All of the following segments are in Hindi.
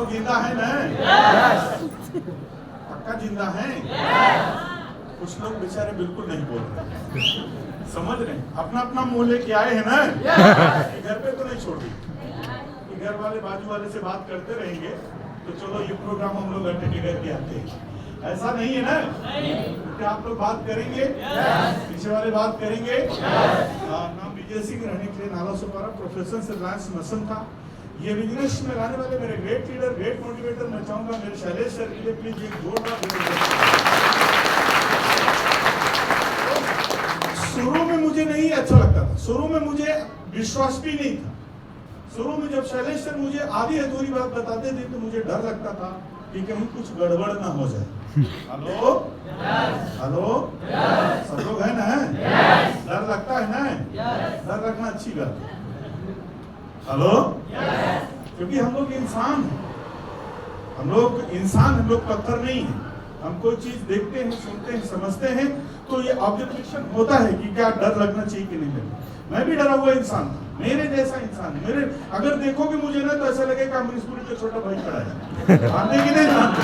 लोग जिंदा है ना? पक्का जिंदा है? कुछ लोग बेचारे बिल्कुल नहीं बोल रहे, समझ रहे, अपना अपना मुंह लेके आए हैं ना, घर पे तो नहीं छोड़ दी, घर वाले बाजू वाले से बात करते रहेंगे तो चलो ये प्रोग्राम हम लोग अटेंड करके आते हैं, ऐसा नहीं है ना? क्या आप लोग बात करेंगे? पीछे वाले बात करेंगे? नाम विजय सिंह, रहने के लिए नाला सुपारा, प्रोफेसर से रिलायंस मसन था। ये बिजनेस में लाने वाले मेरे ग्रेट लीडर, ग्रेट मोटिवेटर, मैं चाहूंगा मेरे शैलेश सर के लिए प्लीज एक जोरदार। शुरू में मुझे नहीं अच्छा लगता था, शुरू में मुझे विश्वास भी नहीं था। शुरू में जब शैलेश सर मुझे आधी अधूरी बात बताते थे तो मुझे डर लगता था कि कहीं कुछ गड़बड़ ना हो जाए। हेलो हेलो, सब लोग है ना? डर लगता है ना? डर रखना अच्छी बात है। हेलो, क्योंकि हम लोग इंसान हैं, हम लोग पत्थर नहीं है। हम कोई चीज देखते हैं, सुनते हैं, समझते हैं तो ये ऑब्जर्वेशन होता है कि क्या डर लगना चाहिए कि नहीं लगना। मैं भी डरा हुआ इंसान था, मेरे जैसा इंसान, मेरे अगर देखोगे मुझे ना तो ऐसा लगेगा अमरीशपुरी का छोटा भाई खड़ा है, मानते कि नहीं मानते?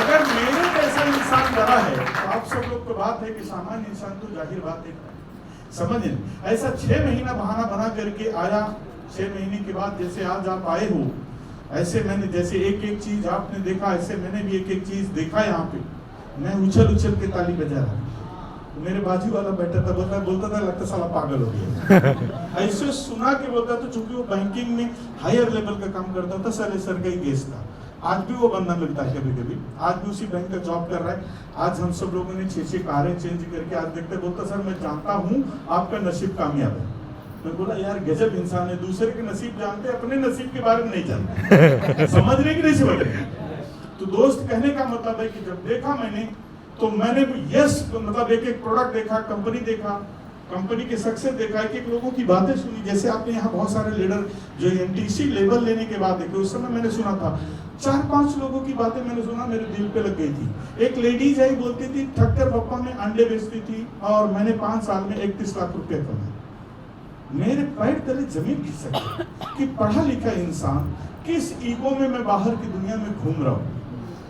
अगर मेरे जैसा इंसान डरा है तो आप सब लोग को बात है कि सामान्य इंसान तो जाहिर बात है, समझे? ऐसा 6 महीना बहाना बना करके आया, 6 महीने के बाद जैसे आज आप आए हो, ऐसे मैंने जैसे एक एक चीज आपने देखा, ऐसे मैंने भी एक एक चीज देखा। यहाँ पे मैं उछल उछल के ताली बजा रहा, तो मेरे बाजू वाला बैठा था, बोलता था लगता साला पागल हो गया। ऐसे सुना के बोलता तो, चूंकि वो बैंकिंग में हायर लेवल का काम करता था, साले सर का ही केस था। आज भी वो बंदा मिलता है कभी कभी, आज भी उसी बैंक का जॉब कर रहा है। आज हम सब लोगों ने 6 कारें चेंज करके आज देखते, बोलता सर मैं जानता हूँ आपका नसीब कामयाब है। मैं बोला यार गजब इंसान है, दूसरे के नसीब जानते, अपने नसीब के बारे में नहीं जानते। समझ रहे कि नहीं समझ रहे? तो दोस्त कहने का मतलब है कि जब देखा मैंने तो मैंने यस मतलब एक एक प्रोडक्ट देखा, कंपनी देखा, कंपनी के सक्सेस देखा, एक एक लोगों की बातें सुनी। जैसे आपने यहाँ बहुत सारे लीडर जो एनटीसी लेवल लेने के बाद देखे, उस समय मैंने सुना था 4-5 लोगों की बातें मैंने सुना, मेरे दिल पे लग गई थी। एक लेडीज आई, बोलती थी ठक्कर पप्पा में अंडे बेचती थी और मैंने 5 साल में 31 लाख रुपए कमाए। मेरे पैर तले जमीन खिसक गई कि पढ़ा लिखा इंसान किस ईगो में मैं बाहर की दुनिया में घूम रहा हूँ।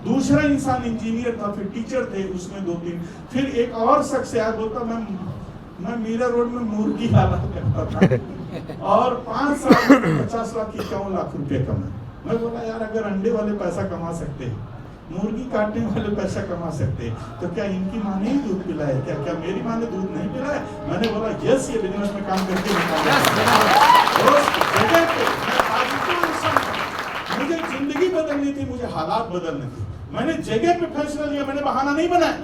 दूसरा इंसान इंजीनियर था, फिर टीचर थे, उसमें 2-3, फिर एक और शख्स आया, बोलता मैं मीरा रोड में मुर्गी वाला करता था और 5 साल में 50 लाख 51 लाख रुपए कमाए। मैं बोला यार अगर अंडे वाले पैसा कमा सकते हैं, मुर्गी काटने वाले पैसा कमा सकते हैं, तो क्या इनकी माँ ने ही दूध पिलाया? क्या मेरी माँ ने दूध नहीं पिलाया? मैंने बोला यस, ये बिजनेस में काम करके मुझे जिंदगी बदलनी थी, मुझे हालात बदलने थे। मैंने जगह पे फैसला लिया, मैंने बहाना नहीं बनाया।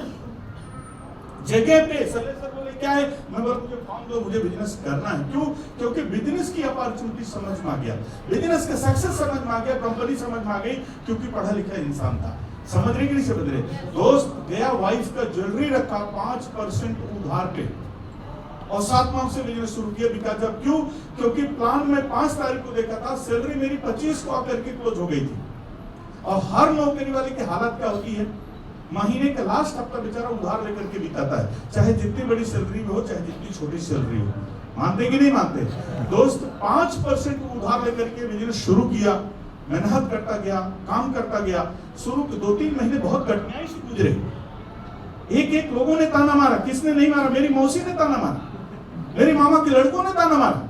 जगह पे सर बोले क्या है, मैं बोला मुझे फॉर्म दो, मुझे बिजनेस करना है। क्यों? क्योंकि बिजनेस की अपॉर्चुनिटी समझ में आ गया, बिजनेस का सक्सेस समझ में आ गया, कंपनी समझ में आ गई, क्योंकि पढ़ा लिखा इंसान था। समझ रहे कि नहीं समझ रहे? दोस्त गया, वाइफ का ज्वेलरी रखा 5% उधार पे और 7 माह से बिजनेस शुरू किया। बिका जब क्यों? क्योंकि प्लान में 5 तारीख को देखा था, सैलरी मेरी 25 को आकर के क्लोज हो गई थी। और हर नौकरी वाले की हालत क्या होती है, महीने का लास्ट हफ्ता बेचारा उधार लेकर के बिताता है, चाहे जितनी बड़ी सैलरी में हो, चाहे जितनी छोटी सैलरी हो। मानते कि नहीं मानते? दोस्त 5% उधार लेकर के बिजनेस शुरू किया, मेहनत करता गया, काम करता गया। शुरू के 2-3 महीने बहुत कठिनाई से गुजरे। एक लोगों ने ताना मारा, किसने नहीं मारा? मेरी मौसी ने ताना मारा, मेरी मामा के लड़कों ने ताना मारा।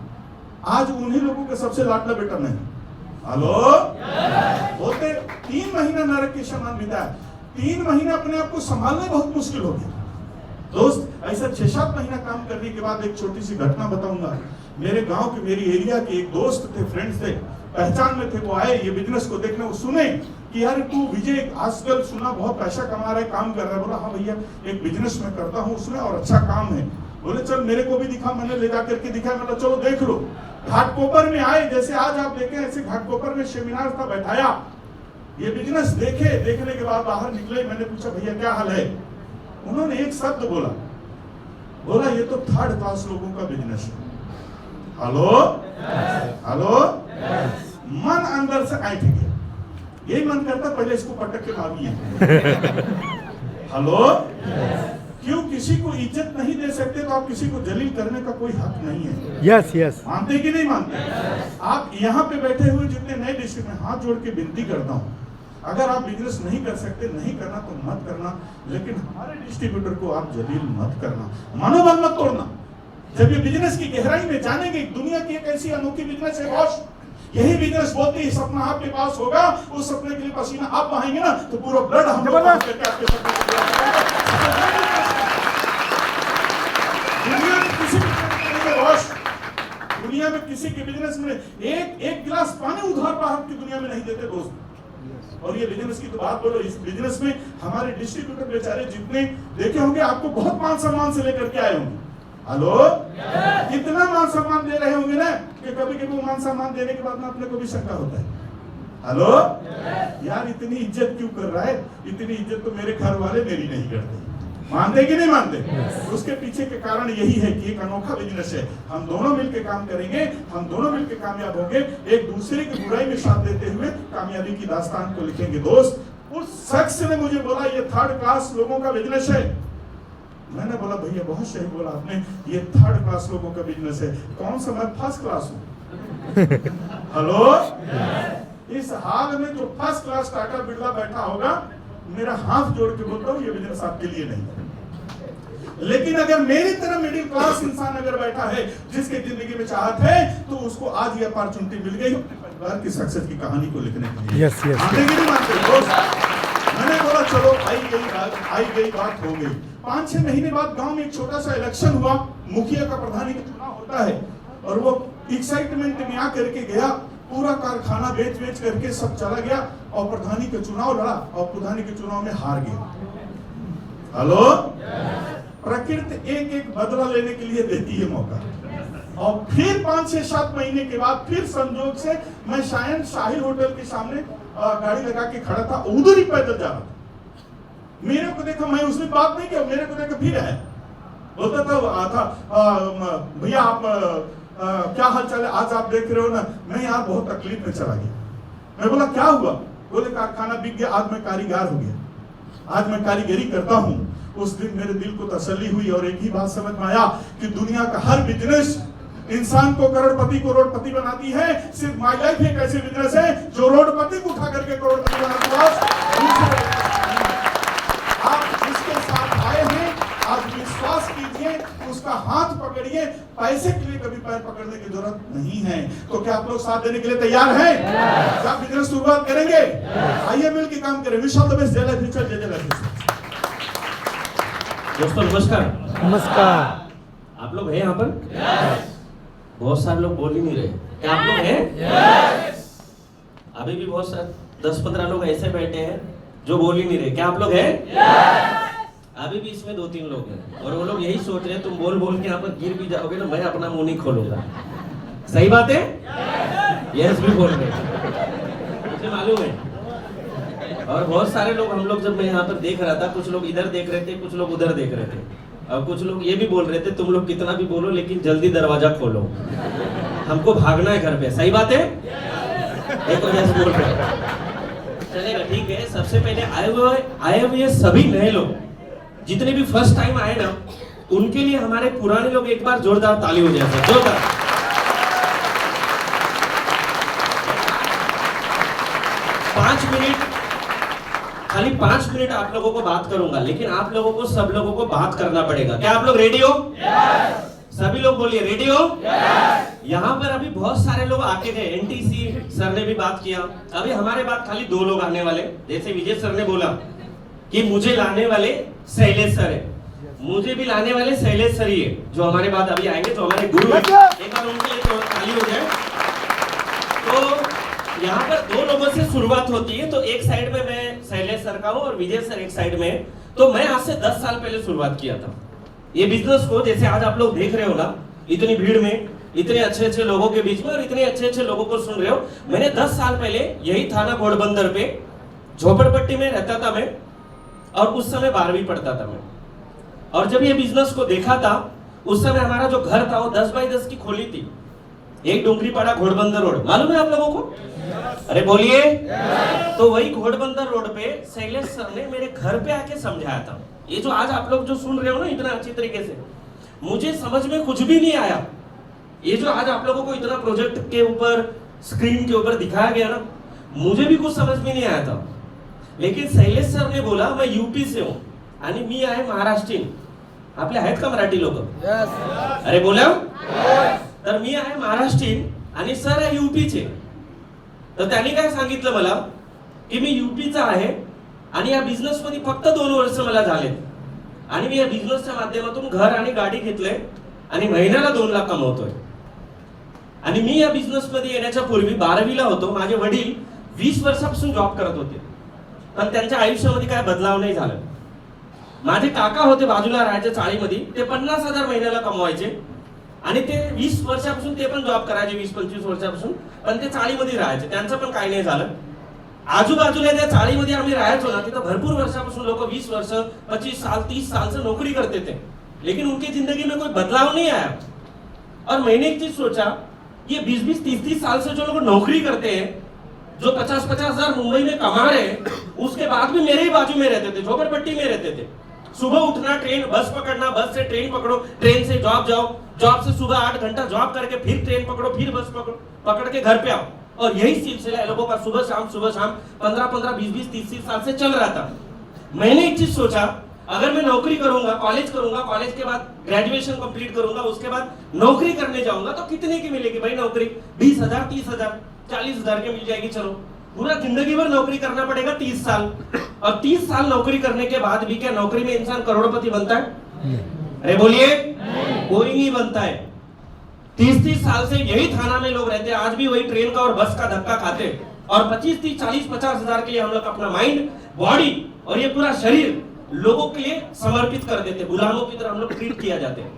आज उन्हीं लोगों के सबसे लाडला बेटा मैं। हेलो, बोलते 3 महीना नरक के समान बिताया, 3 महीने अपने आप को संभालना बहुत मुश्किल हो गया। दोस्त ऐसा 6-7 महीना काम करने के बाद एक छोटी सी घटना बताऊंगा। मेरे गांव के, मेरी एरिया के एक दोस्त थे, फ्रेंड्स थे, पहचान में थे। वो आए ये बिजनेस को देखने, वो सुने कि यार तू विजय आजकल सुना बहुत पैसा कमा रहा है, काम कर रहा है। बोला हाँ भैया एक बिजनेस में करता हूँ उसमें और अच्छा काम है। बोले चल मेरे को भी दिखा, मैंने ले जाकर के दिखाया। मतलब चलो देख लो। घाटकोपर में आए, जैसे आज आप देखें ऐसे घाटकोपर में सेमिनार था, बैठाया, ये बिजनेस देखे। देखने के बाद बाहर निकले, मैंने पूछा भैया क्या हाल है? उन्होंने एक शब्द बोला ये तो 3rd क्लास लोगों का बिजनेस है। हेलो हेलो, मन अंदर से ऐठ गया, यही मन करता पहले इसको पटक के मारिए। हेलो, क्यों किसी को इज्जत नहीं दे सकते तो आप किसी को जलील करने का कोई हक नहीं है। यस यस, मानते कि नहीं मानते? आप यहाँ पे बैठे हुए जितने नए डिस्ट्रिक्ट में हाथ जोड़ के विनती करता हूँ, अगर आप बिजनेस नहीं कर सकते, नहीं करना तो मत करना, लेकिन हमारे डिस्ट्रीब्यूटर को आप जलील मत करना, मनोबल मत तोड़ना। जब ये बिजनेस की गहराई में जानेंगे, दुनिया की एक ऐसी अनोखी बिजनेस है बॉस, यही बिजनेस बोलते ही सपना आपके पास होगा, उस सपने के लिए पसीना आप बहाएंगे ना तो पूरा ब्लड हम लोग करके आपके सपने के लिए दुनिया में किसी बॉस, दुनिया में किसी के बिजनेस में एक गिलास पानी उधार बाहर की दुनिया में नहीं देते दोस्त। और ये बिजनेस की तो बात बोलो, इस बिजनेस में हमारे डिस्ट्रीब्यूटर बेचारे जितने देखे होंगे, आपको बहुत मान सम्मान से लेकर के आए होंगे। हेलो, कितना मान सम्मान दे रहे होंगे ना कि कभी कभी मान सम्मान देने के बाद में अपने को भी शंका होता है। हेलो, यार इतनी इज्जत क्यों कर रहा है? इतनी इज्जत तो मेरे घर वाले मेरी नहीं करते। मानते कि नहीं मानते? उसके पीछे के कारण यही है कि एक अनोखा बिजनेस है, हम दोनों मिलकर काम करेंगे, हम दोनों मिलकर कामयाब होंगे, एक दूसरे की बुराई में साथ देते हुए कामयाबी की दास्तान को लिखेंगे। दोस्त, उस शख्स ने मुझे बोला ये थर्ड क्लास लोगों का बिजनेस है। मैंने बोला भैया बहुत सही बोला आपने, ये थर्ड क्लास लोगों का बिजनेस है। कौन सा? मैं फर्स्ट क्लास हूँ। हेलो, इस हाल में जो फर्स्ट क्लास टाटा बिरला बैठा होगा, मेरा हाथ जोड़ के बोलता हूँ ये बिजनेस आपके लिए नहीं है। लेकिन अगर मेरी तरह मिडिल क्लास इंसान अगर बैठा है, जिसके जिंदगी में चाहत है, तो उसको आज ये अपॉर्चुनिटी मिल गई अपने परिवार की सक्सेस की कहानी को लिखने के लिए। यस यस, मानते कि नहीं मानते दोस्त? मैंने बोला चलो आई गई बात हो गई। 5-6 महीने बाद गांव में एक छोटा सा इलेक्शन हुआ, मुखिया का प्रधानी का चुनाव होता है, और वो एक्साइटमेंट में आकर के गया, पूरा कारखाना बेच करके सब चला गया और प्रधानी का चुनाव लड़ा और प्रधानी के चुनाव में हार गया। हेलो, प्रकृति एक एक बदला लेने के लिए देती है मौका। और फिर 5-6-7 महीने के बाद फिर संजोग से मैं शायद शाही होटल के सामने गाड़ी लगा के खड़ा था, उधर ही पैदल जा रहा था। मेरे को देखा, मैं उसने बात नहीं किया, मेरे को देखा फिर है, बोलता था भैया आप क्या हाल चाल है, आज आप देख रहे हो ना, मैं यार बहुत तकलीफ में चला गया। मैं बोला क्या हुआ? बोले कारखाना बिक गया, आज मैं कारीगर हो गया, आज मैं कारीगरी करता हूँ। उस दिन मेरे दिल को तसल्ली हुई और एक ही बात समझ में आया कि दुनिया का हर बिजनेस इंसान को करोड़पति करोड़पति बनाती है, सिर्फ माय लाइफ एक ऐसी बिजनेस है जो रोडपति को उठा करके करोड़पति बनाती है। आप जिसके साथ आए हैं, आज विश्वास कीजिए, उसका हाथ पकड़िए, पैसे के लिए कभी पैर पकड़ने की जरूरत नहीं है। तो क्या आप लोग साथ देने के लिए तैयार हैं? क्या आप बिजनेस शुरुआत करेंगे? आइए मिल के काम करें। विश ऑल द बेस्ट, जय लाइफ फ्यूचर, जय लाइफ। दोस्तों नमस्कार। नमस्कार। आप लोग हैं यहाँ पर? बहुत सारे लोग बोल ही नहीं रहे। क्या आप लोग हैं? अभी भी बहुत सारे 10-15 लोग ऐसे बैठे हैं जो बोल ही नहीं रहे। क्या आप लोग हैं? अभी भी इसमें 2-3 लोग हैं और वो लोग यही सोच रहे हैं तुम बोल बोल के यहाँ पर गिर भी जाओगे ना, मैं अपना मुंह नहीं खोलूंगा। सही बात है? यस भी बोल रहे, मुझे मालूम है। और बहुत सारे लोग, हम लोग जब मैं यहाँ पर देख रहा था, कुछ लोग इधर देख रहे थे, कुछ लोग उधर देख रहे थे, और कुछ लोग ये भी बोल रहे थे तुम लोग कितना भी बोलो लेकिन जल्दी दरवाजा खोलो, हमको भागना है घर पे। सही बात है? देखो जैसे बोल रहे चलेगा, ठीक है। सबसे पहले आए हुए सभी नए लोग जितने भी फर्स्ट टाइम आए ना, उनके लिए हमारे पुराने लोग एक बार जोरदार ताली हो जाए, जोरदार। खाली 5 मिनट आप लोगों को बात करूंगा, लेकिन आप लोगों को, सब लोगों को बात करना पड़ेगा। क्या आप लोग रेडी हो? सभी लोग बोलिए रेडी हो? यहाँ पर अभी बहुत सारे लोग आके गए, एनटीसी सर ने भी बात किया। अभी हमारे बाद खाली 2 लोग आने वाले, जैसे विजय सर ने बोला कि मुझे लाने वाले शैलेश सर है, मुझे भी लाने वाले शैलेश सर ही है, जो हमारे बाद अभी आएंगे, जो हमारे गुरु है। एक बार उनके लिए तो खाली हो जाए। तो यहाँ पर 2 लोगों से शुरुआत होती है, तो एक साइड में मैं शैलेश सर का हूँ और विजय सर एक साइड में। तो मैं आज से 10 साल पहले शुरुआत किया था ये बिजनेस को। जैसे आज आप लोग देख रहे हो ना, इतनी भीड़ में, इतने अच्छे अच्छे लोगों के बीच में, और इतने अच्छे अच्छे लोगों को सुन रहे हो। मैंने 10 साल पहले यही थाना घोड़बंदर पे झोपड़पट्टी में रहता था मैं, और उस समय 12वीं पढ़ता था मैं। और जब ये बिजनेस को देखा था, उस समय हमारा जो घर था वो 10 बाई 10 की खोली थी, एक डोंगरीपाड़ा घोड़बंदर रोड मालूम है आप लोगों को? अरे बोलिए। तो वही घोड़बंदर रोड पे शैलेश सर ने मेरे घर पे आके समझाया था। ये जो आज आप लोग जो सुन रहे हो ना इतना अच्छी तरीके से, मुझे समझ में कुछ भी नहीं आया। ये जो आज आप लोगों को इतना प्रोजेक्ट के ऊपर स्क्रीन के ऊपर दिखाया गया ना, मुझे भी कुछ समझ में नहीं आया था। लेकिन शैलेश सर ने बोला मैं यूपी से हूँ आणि मी आहे महाराष्ट्रीयन. आपले आहेत का मराठी लोक? अरे बोला. तर मी आहे महाराष्ट्रीयन आणि सर आहे यूपीचे. तर त्यांनी काय सांगितलं मला की मी यूपीचा आहे आणि या बिझनेस मध्ये फक्त 2 वर्ष मला झाले आणि मी या बिझनेसच्या माध्यमातून घर आणि गाडी घेतले आणि महिन्याला 2 लाख कमवतोय. आणि मी या बिझनेस मध्ये येण्याच्या पूर्वी 12वीला होतो. माझे वडील 20 वर्षापासून जॉब करत होते, पण त्यांच्या आयुष्यामध्ये काय बदलाव नाही झाला. माझे काका होते बाजूला राहायचे चाळीमध्ये, ते 50,000 महिन्याला कमवायचे आणि ते 20 वर्षापासून ते पण जॉब करायचे, 20-25 वर्षापासून, पण ते चाळीमध्ये राहायचे. त्यांचं पण काही नाही झालं. आजूबाजूला त्या चाळीमध्ये आम्ही राहायचो ना, तिथं भरपूर वर्षापासून लोक 20 वर्ष 25 साल 30 साल से नौकरी करते थे, लेकिन उनकी जिंदगी में कोई बदलाव नहीं आया. और मैंने एक चीज सोचा, ये 20-20 30-30 साल से जो लोग नौकरी करते हैं, जो 50-50 हजार मुंबई में कमा रहे हैं, उसके बाद भी मेरे ही बाजू में रहते थे, झोपड़पट्टी में रहते थे. सुबह उठना, ट्रेन बस पकड़ना, बस से ट्रेन पकड़ो, ट्रेन से जॉब जाओ, जॉब से सुबह 8 घंटा जॉब करके फिर ट्रेन पकड़ो, फिर बस पकड़ो, पकड़ के घर पे आओ. और यही सिलसिला है लोगों का सुबह शाम 15-15 20-20 30 साल से चल रहा था. मैंने एक चीज सोचा, अगर मैं नौकरी करूंगा, कॉलेज करूंगा, कॉलेज के बाद ग्रेजुएशन कंप्लीट करूंगा, उसके बाद नौकरी करने जाऊंगा तो कितने की मिलेगी भाई नौकरी? 20,000 30,000 40,000 की मिल जाएगी. चलो पूरा जिंदगी भर नौकरी करना पड़ेगा 30 साल, और 30 साल नौकरी करने के बाद भी क्या नौकरी में इंसान करोड़पति बनता है? अरे बोलिए. कोई नहीं बनता है. 30-30 साल से यही थाना में लोग रहते हैं, आज भी वही ट्रेन का और बस का धक्का खाते, और 25-30 40-50 हजार के लिए हम लोग अपना माइंड, बॉडी और ये पूरा शरीर लोगों के लिए समर्पित कर देते. गुलामों की तरह हम लोग ट्रीट किया जाते हैं.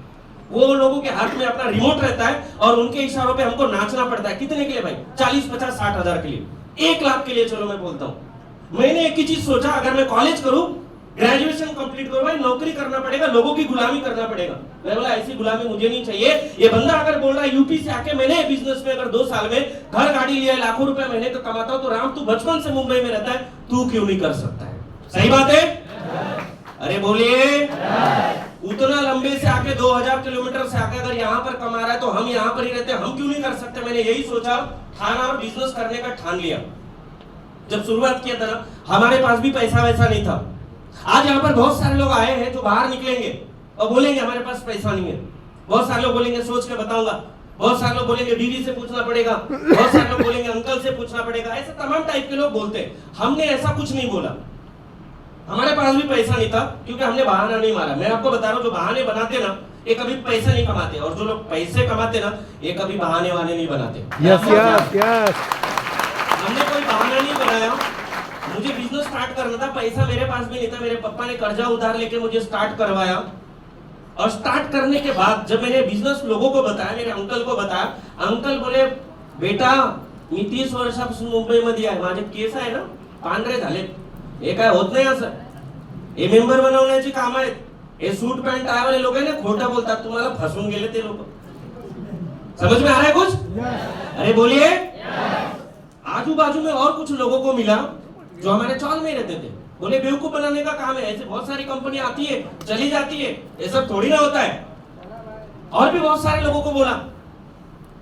वो लोगों के हाथ में अपना रिमोट रहता है और उनके इशारों पे हमको नाचना पड़ता है. कितने के लिए भाई? 40-50-60 हजार के लिए, 1 लाख के लिए. चलो मैं बोलता हूँ, मैंने एक ही चीज सोचा, अगर मैं कॉलेज करूं, ग्रेजुएशन कंप्लीट करो, भाई नौकरी करना पड़ेगा, लोगों की गुलामी करना पड़ेगा. मैं बोला ऐसी गुलामी मुझे नहीं चाहिए. ये बंदा अगर बोल रहा है यूपी से आके मैंने बिजनेस में अगर 2 साल में घर गाड़ी लिया, लाखों रुपए महीने का कमाता हूं, तो राम तू बचपन से मुंबई में रहता है, तू क्यों नहीं कर सकता है? सही बात है. अरे बोलिए. उतना लंबे से आके 2000 किलोमीटर से आके अगर यहाँ पर कमा रहा है, तो हम यहाँ पर ही रहते हैं, हम क्यों नहीं कर सकते? मैंने यही सोचा, ठाना और बिजनेस करने का ठान लिया. जब शुरुआत किया था ना, हमारे पास भी पैसा वैसा नहीं था. आज यहाँ पर बहुत सारे लोग आए हैं जो बाहर निकलेंगे और बोलेंगे हमारे पास पैसा नहीं है. बहुत सारे लोग बोलेंगे सोच के बताऊंगा, बहुत सारे लोग बोलेंगे बीवी से पूछना पड़ेगा, बहुत सारे लोग बोलेंगे अंकल से पूछना पड़ेगा. ऐसे तमाम टाइप के लोग बोलते हैं. हमने ऐसा कुछ नहीं बोला. हमारे पास भी पैसा नहीं था क्योंकि हमने बहाना नहीं मारा. मैं आपको बता रहा हूँ, जो बहाने बनाते ना, ये कभी पैसा नहीं कमाते, और जो लोग पैसे कमाते ना, ये कभी बहाने वाले नहीं बनाते. हमने कोई बहाना नहीं बनाया. मुझे बिजनेस स्टार्ट करना था, पैसा मेरे पास भी नहीं था. मेरे पापा ने कर्जा उधार लेके मुझे स्टार्ट करवाया, और स्टार्ट करने के बाद जब मैंने बिजनेस लोगों को बताया, मेरे अंकल को बताया, अंकल बोले बेटा मी 30 वर्षापासून मुंबई मध्ये आहे, माझे केस आहे ना पांढरे झालेत, हे काय होत नाही असं. हे मेंबर बनवण्याची काम आहेत. हे सूट पॅन्ट टाय वाले लोक आहे ना, खोटं बोलतात, तुम्हाला फसवून गेले ते लोक. समझ में आ रहा है कुछ? अरे बोलिए. आजू बाजू में और कुछ लोगों को मिला जो हमारे चौल में रहते थे. बोले बेवकूफ बनाने का काम है, ऐसे बहुत सारी कंपनी आती है चली जाती है, ये सब थोड़ी ना होता है. और भी बहुत सारे लोगों को बोला,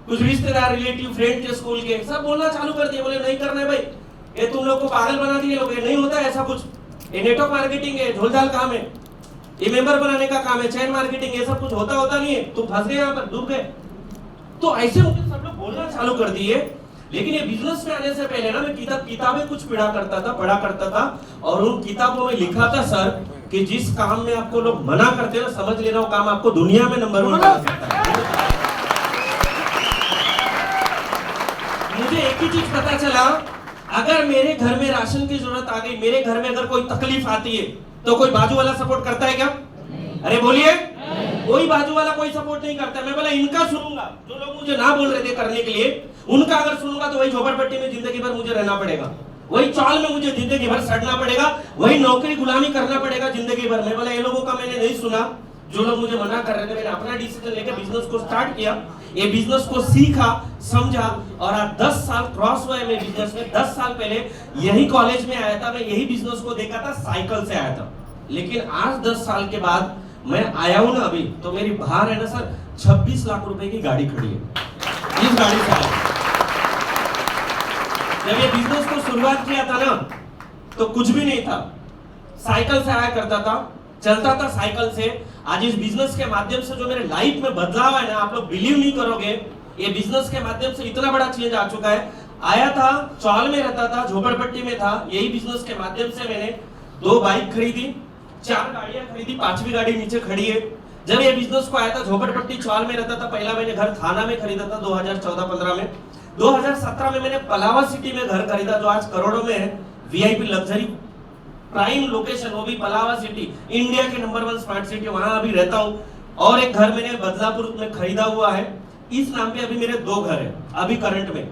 कुछ रिश्तेदार रिलेटिव फ्रेंड थे स्कूल के, सब बोलना चालू कर दिए. बोले नहीं करना है भाई, ये तुम लोग को पागल बना दिए लोग, ये नहीं होता है ऐसा कुछ. ये नेटवर्क मार्केटिंग है, झोलझाल काम है, ये मेंबर बनाने का काम है, चैन मार्केटिंग, ये सब कुछ होता नहीं है. तुम फंस गए यहाँ पर, डूब गए. तो ऐसे मुझे सब लोग बोलना चालू कर दिए. लेकिन ये बिजनेस में आने से पहले ना, मैं किताबें कुछ पढ़ा करता था, और उन किताबों में लिखा था सर कि जिस काम में आपको लोग मना करते हैं, समझ लेना वो काम आपको दुनिया में नंबर 1 बना सकता है. मुझे एक ही चीज पता चला, अगर मेरे घर में राशन की जरूरत आ गई, मेरे घर में अगर कोई तकलीफ आती है, तो कोई बाजू वाला सपोर्ट करता है क्या? अरे बोलिए. कोई बाजू वाला कोई सपोर्ट नहीं करता. मैं बोला इनका सुनूंगा, जो लोग मुझे ना बोल रहे थे करने के लिए, उनका अगर सुनूंगा तो वही झोपड़पट्टी में जिंदगी भर मुझे रहना पड़ेगा, वही चौल में मुझे जिंदगी भर सड़ना पड़ेगा, वही नौकरी गुलामी करना पड़ेगा जिंदगी भर. मैं बोला ये लोगों का मैंने नहीं सुना. जो लोग मुझे मना कर रहे थे, मैंने अपना डिसीजन लेकर बिजनेस को स्टार्ट किया। ये बिजनेस को सीखा, समझा, और आज 10 साल क्रॉस हुआ है मेरे बिजनेस में। 10 साल पहले यही कॉलेज में आया था, मैं यही बिजनेस को देखा था, साइकिल से आया था। लेकिन आज 10 साल के बाद मैं आया हूं ना अभी, तो मेरी बाहर है ना सर 26 लाख रुपए की गाड़ी खड़ी है। इस गाड़ी से आया। जब ये बिजनेस को शुरुआत किया था ना, तो कुछ भी नहीं था, साइकिल से आया करता था, चलता था साइकिल से। आज इस बिजनेस के माध्यम से जो मेरे लाइफ में बदलाव है ना, आप लोग बिलीव नहीं करोगे। ये बिजनेस के माध्यम से इतना बड़ा चेंज आ चुका है। आया था, चौल में रहता था, झोपड़पट्टी में था। यही बिजनेस के माध्यम से मैंने 2 बाइक खरीदी, 4 गाड़ियां खरीदी, 5वीं गाड़ी नीचे खड़ी है। जब ये बिजनेस को आया था, झोपड़पट्टी चौल में रहता था। पहला मैंने घर थाना में खरीदा था 2014-15 में। 2017 में मैंने पलावा सिटी में घर खरीदा, जो आज करोड़ों में है। वीआईपी लग्जरी प्राइम लोकेशन, वो भी पलावा सिटी, इंडिया के नंबर 1 स्मार्ट सिटी, वहां अभी रहता हूं। और एक घर मैंने बदलापुर में खरीदा हुआ है। इस नाम पे अभी मेरे 2 घर है अभी करंट में।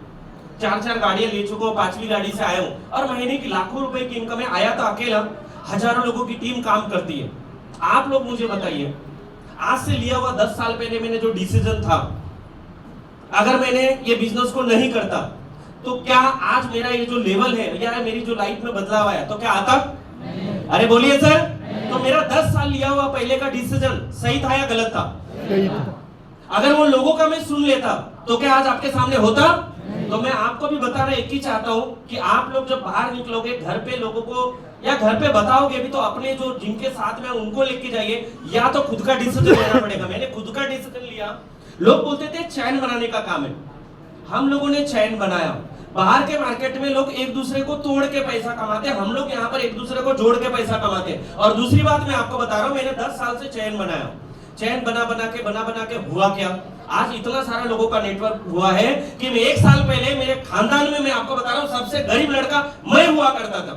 4 गाड़ियां ले चुका हूं, 5वीं गाड़ी से आया हूं। और महीने की लाखों रुपए की इनकम है। आया था अकेला, हजारों लोगों की टीम काम करती है। आप लोग मुझे बताइए, आज से लिया हुआ 10 साल पहले मैंने जो डिसीजन था, अगर मैंने ये बिजनेस को नहीं करता, तो क्या आज मेरा ये जो लेवल है या मेरी जो लाइफ में बदलाव आया, तो क्या आता? अरे बोलिए सर। तो मेरा 10 साल लिया हुआ पहले का डिसीजन सही था या गलत था? सही था। अगर वो लोगों का मैं सुन लेता, तो क्या आज आपके सामने होता? तो मैं आपको भी बताना एक ही चाहता हूं कि आप लोग जब बाहर निकलोगे, घर पे लोगों को या घर पे बताओगे भी, तो अपने जो जिनके साथ में उनको लेके जाइए, या तो खुद का डिसीजन लेना पड़ेगा। मैंने खुद का डिसीजन लिया। लोग बोलते थे चैन बनाने का काम है, हम लोगों ने चैन बनाया। बाहर के मार्केट में लोग एक दूसरे को तोड़ के पैसा कमाते, हम लोग यहाँ पर एक दूसरे को जोड़ के पैसा कमाते। और दूसरी बात मैं आपको बता रहा हूँ, मैंने 10 साल से चैन बनाया। चैन बना बना के हुआ क्या, आज इतना सारा लोगों का नेटवर्क हुआ है कि मैं 1 साल पहले मेरे खानदान में, मैं आपको बता रहा हूँ, सबसे गरीब लड़का मैं हुआ करता था।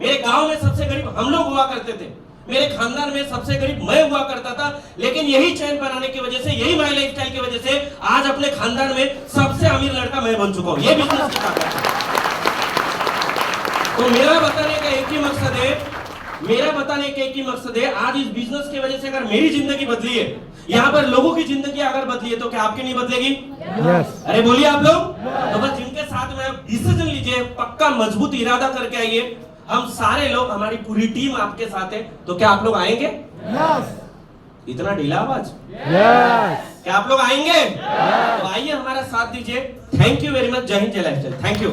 मेरे गांव में सबसे गरीब हम लोग हुआ करते थे। मेरे खानदान में सबसे गरीब मैं हुआ करता था। लेकिन यही चैन बनाने की वजह से, यही माय लाइफस्टाइल की वजह से आज अपने खानदान में सबसे अमीर लड़का मैं बन चुका हूं। ये बिजनेस की ताकत है। तो मेरा बताने का एक ही मकसद है, आज इस बिजनेस की वजह से अगर मेरी जिंदगी बदली है, यहाँ पर लोगों की जिंदगी अगर बदली है, तो क्या आपकी नहीं बदलेगी? यस। अरे बोलिए आप लोग। तो बस जिनके साथ में डिसीजन लीजिए, पक्का मजबूत इरादा करके आइए। हम सारे लोग, हमारी पूरी टीम आपके साथ है। तो क्या आप लोग आएंगे? यस। इतना ढीला आवाज? यस। क्या आप लोग आएंगे? तो आइए हमारा साथ दीजिए। Thank you very much. जय हिंद, जय लाइफस्टाइल। Thank you.